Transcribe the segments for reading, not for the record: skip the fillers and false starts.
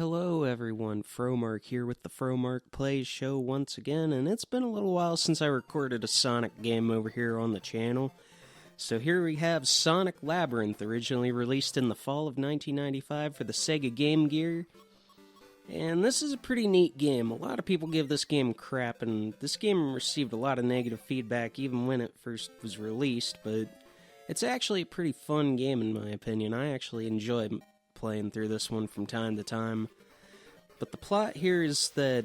Hello everyone, Fromark here with the Fromark Plays show once again, and it's been a little while since I recorded a Sonic game over here on the channel. So here we have Sonic Labyrinth, originally released in the fall of 1995 for the Sega Game Gear. And this is a pretty neat game. A lot of people give this game crap, and this game received a lot of negative feedback even when it first was released, but it's actually a pretty fun game in my opinion. I actually enjoy playing through this one from time to time. But the plot here is that,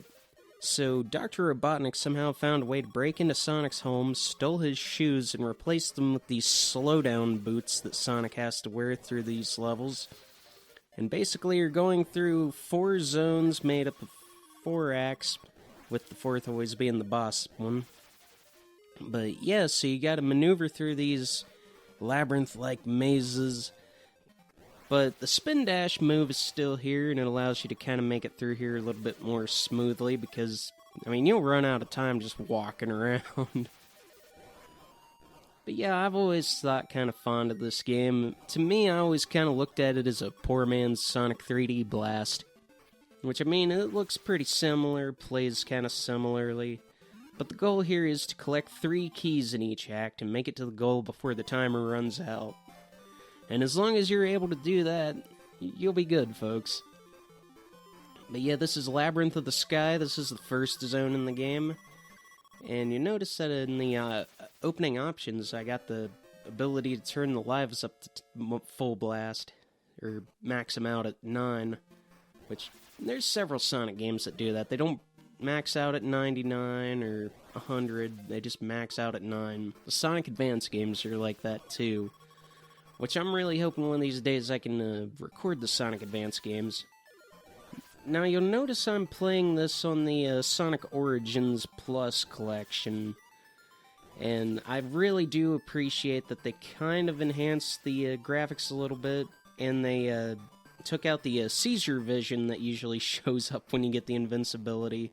Dr. Robotnik somehow found a way to break into Sonic's home, stole his shoes, and replaced them with these slowdown boots that Sonic has to wear through these levels. And basically you're going through 4 zones made up of 4 acts, with the 4th always being the boss one. But yeah, so you gotta maneuver through these labyrinth-like mazes. But the spin dash move is still here, and it allows you to kind of make it through here a little bit more smoothly, because, I mean, you'll run out of time just walking around. But yeah, I've always thought kind of fond of this game. To me, I always kind of looked at it as a poor man's Sonic 3D Blast. Which, I mean, it looks pretty similar, plays kind of similarly. But the goal here is to collect 3 keys in each act and make it to the goal before the timer runs out. And as long as you're able to do that, you'll be good, folks. But yeah, this is Labyrinth of the Sky. This is the first zone in the game. And you notice that in the opening options, I got the ability to turn the lives up to full blast, or max them out at 9. Which, there's several Sonic games that do that. They don't max out at 99 or 100, they just max out at 9. The Sonic Advance games are like that too. Which I'm really hoping one of these days I can record the Sonic Advance games. Now you'll notice I'm playing this on the Sonic Origins Plus collection. And I really do appreciate that they kind of enhanced the graphics a little bit. And they took out the seizure vision that usually shows up when you get the invincibility.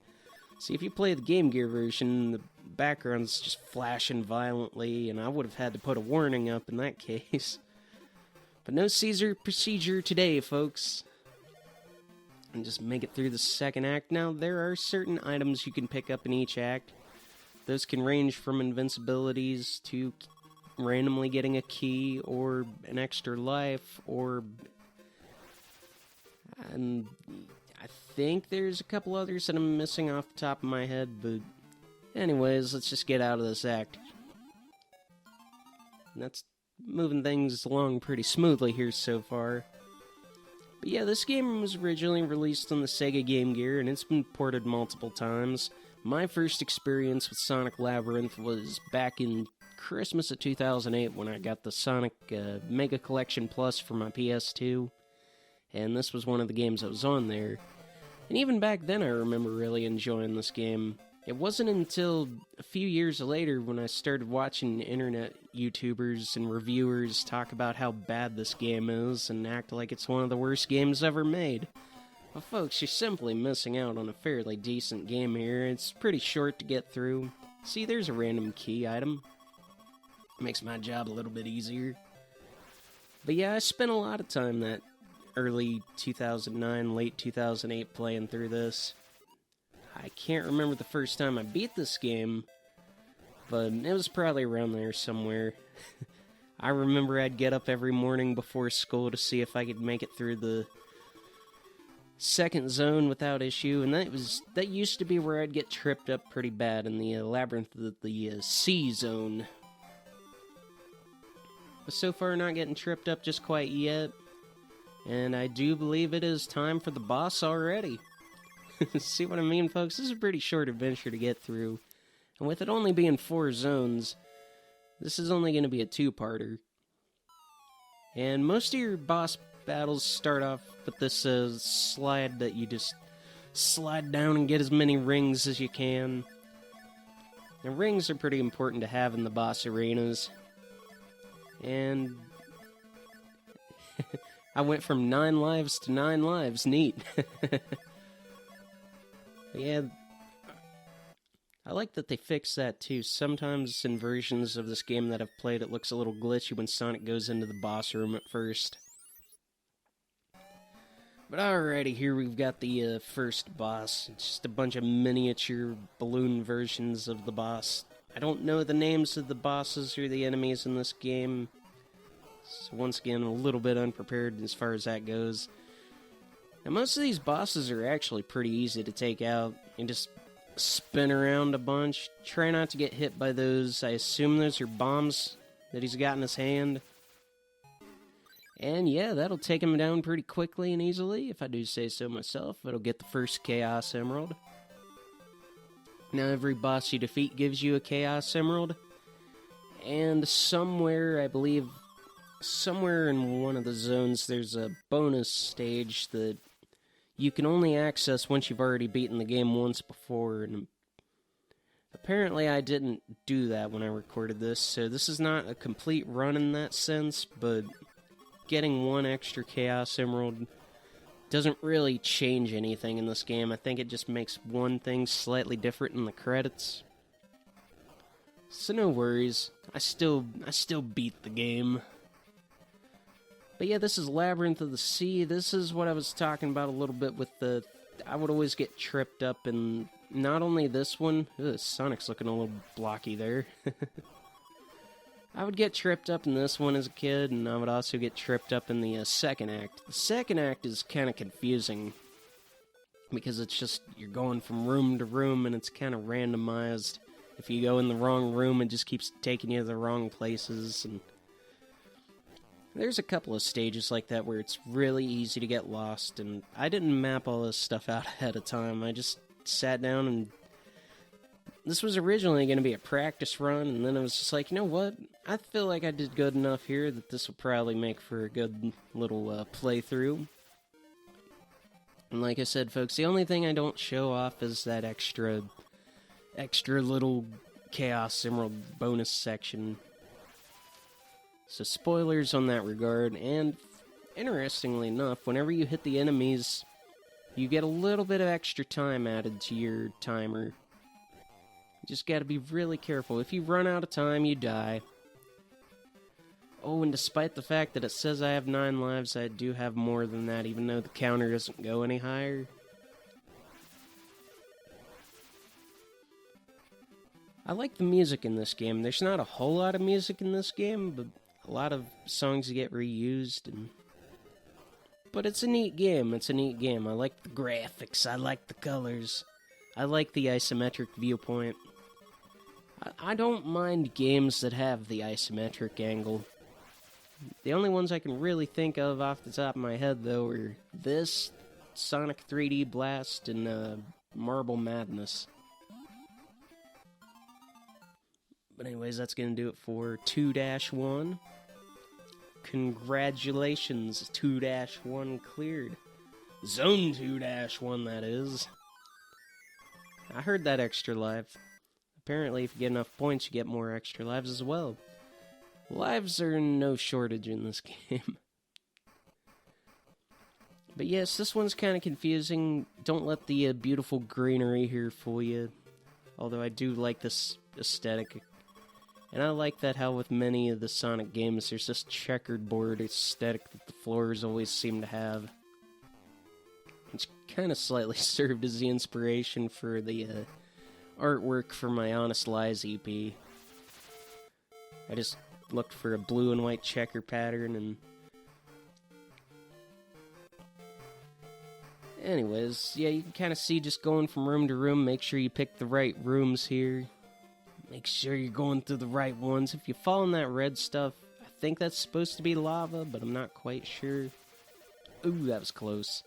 See, if you play the Game Gear version, the background's just flashing violently, and I would have had to put a warning up in that case. But no Caesar procedure today, folks. And just make it through the second act. Now, there are certain items you can pick up in each act. Those can range from invincibilities to randomly getting a key, or an extra life, or... And I think there's a couple others that I'm missing off the top of my head, but... Anyways, let's just get out of this act. And that's moving things along pretty smoothly here so far. But yeah, this game was originally released on the Sega Game Gear, and it's been ported multiple times. My first experience with Sonic Labyrinth was back in Christmas of 2008 when I got the Sonic Mega Collection Plus for my PS2. And this was one of the games that was on there. And even back then I remember really enjoying this game. It wasn't until a few years later when I started watching internet YouTubers and reviewers talk about how bad this game is and act like it's one of the worst games ever made. Well, folks, you're simply missing out on a fairly decent game here. It's pretty short to get through. See, there's a random key item. Makes my job a little bit easier. But yeah, I spent a lot of time that early 2009, late 2008 playing through this. I can't remember the first time I beat this game, but it was probably around there somewhere. I remember I'd get up every morning before school to see if I could make it through the second zone without issue, and that used to be where I'd get tripped up pretty bad in the Labyrinth of the C zone. But so far not getting tripped up just quite yet, and I do believe it is time for the boss already. See what I mean, folks? This is a pretty short adventure to get through. And with it only being 4 zones, this is only going to be a 2-parter. And most of your boss battles start off with this slide that you just slide down and get as many rings as you can. And rings are pretty important to have in the boss arenas. And... I went from 9 lives to 9 lives. Neat. Yeah, I like that they fixed that too. Sometimes in versions of this game that I've played, it looks a little glitchy when Sonic goes into the boss room at first. But alrighty, here we've got the first boss. It's just a bunch of miniature balloon versions of the boss. I don't know the names of the bosses or the enemies in this game. So once again, a little bit unprepared as far as that goes. Now most of these bosses are actually pretty easy to take out. You just spin around a bunch. Try not to get hit by those. I assume those are bombs that he's got in his hand. And yeah, that'll take him down pretty quickly and easily, if I do say so myself. It'll get the first Chaos Emerald. Now every boss you defeat gives you a Chaos Emerald. And somewhere, I believe, somewhere in one of the zones, there's a bonus stage that you can only access once you've already beaten the game once before. And apparently I didn't do that when I recorded this, so this is not a complete run in that sense, but getting one extra Chaos Emerald doesn't really change anything in this game. I think it just makes one thing slightly different in the credits. So no worries. I still beat the game. But yeah, this is Labyrinth of the Sea. This is what I was talking about a little bit with the... I would always get tripped up in not only this one... Ugh, Sonic's looking a little blocky there. I would get tripped up in this one as a kid, and I would also get tripped up in the second act. The second act is kind of confusing, because it's just, you're going from room to room, and it's kind of randomized. If you go in the wrong room, it just keeps taking you to the wrong places, and there's a couple of stages like that where it's really easy to get lost, and I didn't map all this stuff out ahead of time. I just sat down and... This was originally going to be a practice run, and then I was just like, you know what? I feel like I did good enough here that this will probably make for a good little playthrough. And like I said, folks, the only thing I don't show off is that extra little Chaos Emerald bonus section. So spoilers on that regard, and interestingly enough, whenever you hit the enemies, you get a little bit of extra time added to your timer. You just gotta be really careful. If you run out of time, you die. Oh, and despite the fact that it says I have 9 lives, I do have more than that, even though the counter doesn't go any higher. I like the music in this game. There's not a whole lot of music in this game, but a lot of songs get reused. But it's a neat game. It's a neat game. I like the graphics. I like the colors. I like the isometric viewpoint. I don't mind games that have the isometric angle. The only ones I can really think of off the top of my head, though, are this, Sonic 3D Blast, and Marble Madness. But anyways, that's going to do it for 2-1. Congratulations, 2-1 cleared. Zone 2-1, that is. I heard that extra life. Apparently, if you get enough points, you get more extra lives as well. Lives are no shortage in this game. But yes, this one's kind of confusing. Don't let the beautiful greenery here fool you. Although I do like this aesthetic. And I like that how with many of the Sonic games, there's this checkered board aesthetic that the floors always seem to have. It's kind of slightly served as the inspiration for the artwork for my Honest Lies EP. I just looked for a blue and white checker pattern, and anyways, yeah, you can kind of see just going from room to room. Make sure you pick the right rooms here. Make sure you're going through the right ones. If you fall in that red stuff, I think that's supposed to be lava, but I'm not quite sure. Ooh, that was close.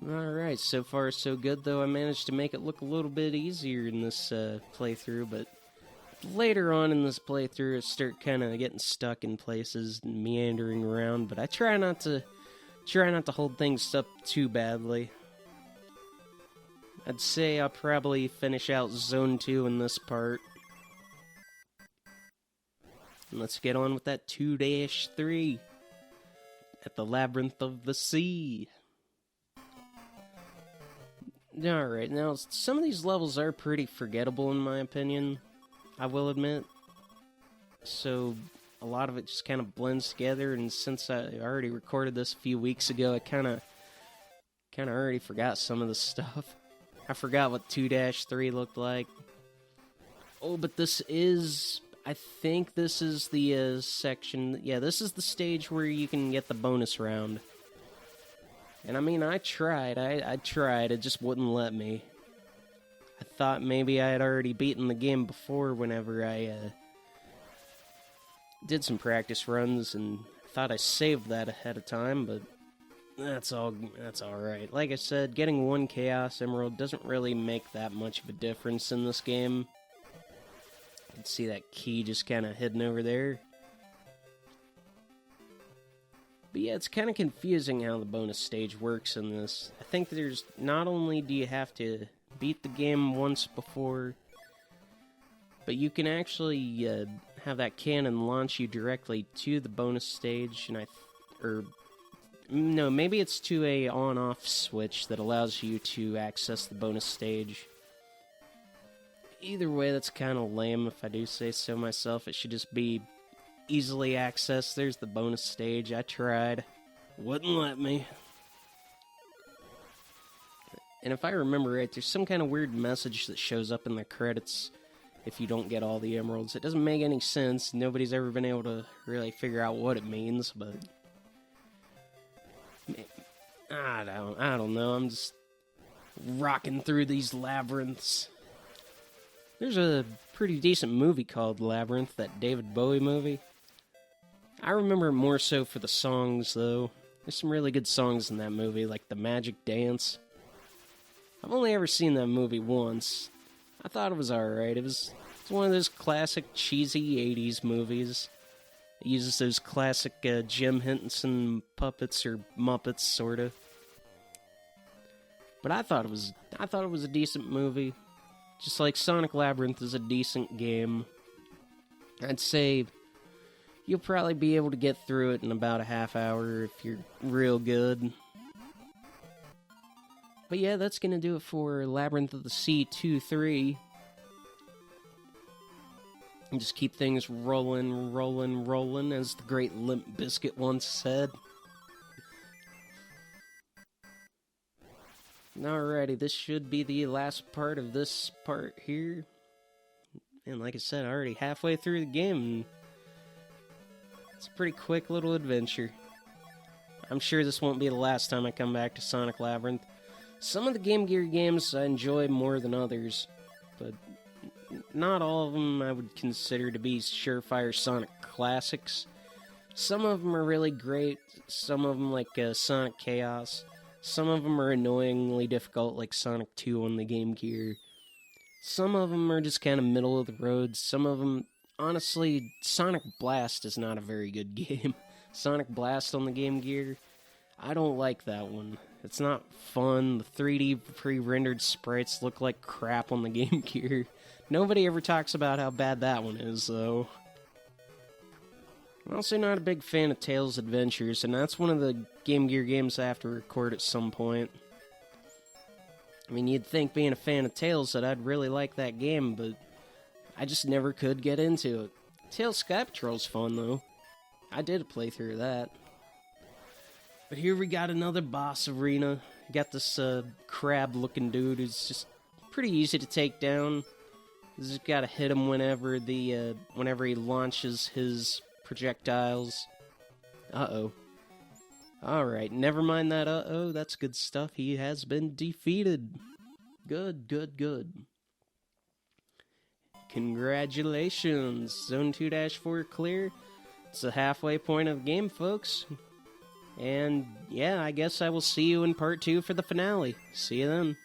Alright, so far so good, though I managed to make it look a little bit easier in this playthrough, but later on in this playthrough I start kind of getting stuck in places and meandering around, but I try not to hold things up too badly. I'd say I'll probably finish out Zone 2 in this part. And let's get on with that 2-3 at the Labyrinth of the Sea. Alright, now some of these levels are pretty forgettable in my opinion, I will admit. So, a lot of it just kind of blends together, and since I already recorded this a few weeks ago, I kind of already forgot some of the stuff. I forgot what 2-3 looked like. Oh, but this is... I think this is the section... Yeah, this is the stage where you can get the bonus round. And I mean, I tried. I tried. It just wouldn't let me. I thought maybe I had already beaten the game before whenever I did some practice runs, and thought I saved that ahead of time, but that's alright. Like I said, getting one Chaos Emerald doesn't really make that much of a difference in this game. You can see that key just kind of hidden over there. But yeah, it's kind of confusing how the bonus stage works in this. I think there's, not only do you have to beat the game once before, but you can actually have that cannon launch you directly to the bonus stage, and no, maybe it's to a on-off switch that allows you to access the bonus stage. Either way, that's kind of lame if I do say so myself. It should just be easily accessed. There's the bonus stage. I tried. Wouldn't let me. And if I remember right, there's some kind of weird message that shows up in the credits if you don't get all the emeralds. It doesn't make any sense. Nobody's ever been able to really figure out what it means, but... I don't know. I'm just rocking through these labyrinths. There's a pretty decent movie called Labyrinth, that David Bowie movie. I remember it more so for the songs, though. There's some really good songs in that movie, like The Magic Dance. I've only ever seen that movie once. I thought it was alright. It's one of those classic, cheesy 80s movies. It uses those classic Jim Henson puppets, or Muppets, sorta. But I thought it was a decent movie. Just like Sonic Labyrinth is a decent game. I'd say you'll probably be able to get through it in about a half hour if you're real good. But yeah, that's gonna do it for Labyrinth of the Sea 2-3. And just keep things rolling, rolling, rolling, as the great Limp Bizkit once said. Alrighty, this should be the last part of this part here. And like I said, already halfway through the game. It's a pretty quick little adventure. I'm sure this won't be the last time I come back to Sonic Labyrinth. Some of the Game Gear games I enjoy more than others, but not all of them I would consider to be surefire Sonic classics. Some of them are really great, some of them like Sonic Chaos. Some of them are annoyingly difficult, like Sonic 2 on the Game Gear. Some of them are just kind of middle of the road. Some of them, honestly, Sonic Blast is not a very good game. Sonic Blast on the Game Gear, I don't like that one. It's not fun. The 3D pre-rendered sprites look like crap on the Game Gear. Nobody ever talks about how bad that one is, though. I'm also not a big fan of Tails Adventures, and that's one of the Game Gear games I have to record at some point. I mean, you'd think being a fan of Tails that I'd really like that game, but I just never could get into it. Tails Sky Patrol's fun, though. I did a playthrough of that. But here we got another boss arena. Got this crab-looking dude who's just pretty easy to take down. You just gotta hit him whenever he launches his projectiles. Uh-oh. Alright, never mind that uh-oh. That's good stuff. He has been defeated. Good, good, good. Congratulations. Zone 2-4 clear. It's the halfway point of the game, folks. And yeah, I guess I will see you in part 2 for the finale. See you then.